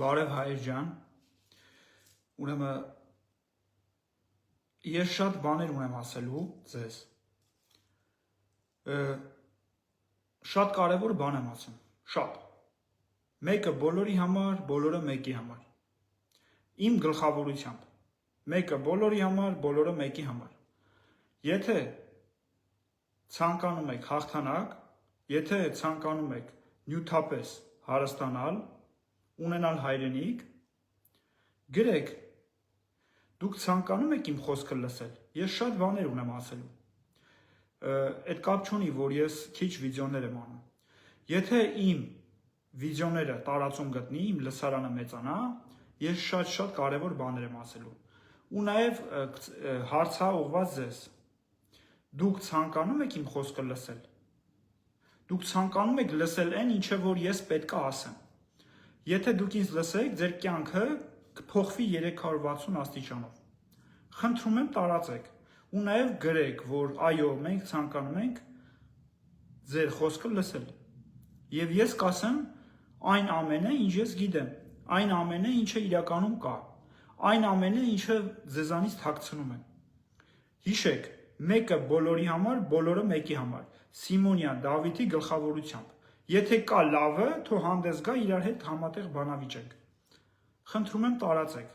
Բարև հայր ջան, ուրեմն ես շատ բաներ ունեմ ասելու ձեզ, շատ կարևոր բան եմ ասում, շատ, մեկը բոլորի համար, բոլորը մեկի համար, իմ գլխավորությամբ, մեկը բոլորի համար, բոլորը մեկի համար, եթե ցանկանում եք հաղթանակ, եթե ցանկանում եք նյութապես հարստանալ, ունենալ հայրենիք, գրեք, դուք ցանկանում եք իմ խոսքը լսել, ես շատ բաներ ունեմ ասելու, այդ կապ չունի, որ ես քիչ վիդեոներ եմ անում, եթե իմ վիդեոները տարածում գտնի, իմ լսարանը մեծանա, ես շատ կարևոր բաներ եմ ասելու, ու նաև հարցա ուղղված ձեզ, դուք ցանկանում եք իմ խոսքը լսել, դուք ցանկանում եք լսել այն, ինչը որ ես պետք է ասեմ, եթե դուք ինձ լսեք, ձեր կյանքը կփոխվի 360 աստիճանով, խնդրում եմ տարածեք, ու նաև գրեք, որ այո, մենք ցանկանում ենք ձեր խոսքը լսել, և ես կասեմ այն ամենը, ինչ ես գիտեմ, այն ամենը, ինչը իրականում կա, այն ամենը, ինչը ձեզանից թաքցնում եմ, հիշեք, մեկը բոլորի համար, բոլորը մեկի համար, Սիմոնյան Դավիթի գլխավորությամբ, եթե կա լավը, թող հանդես գա իրար հետ համատեղ բանավիճենք, խնդրում եմ տարածեք,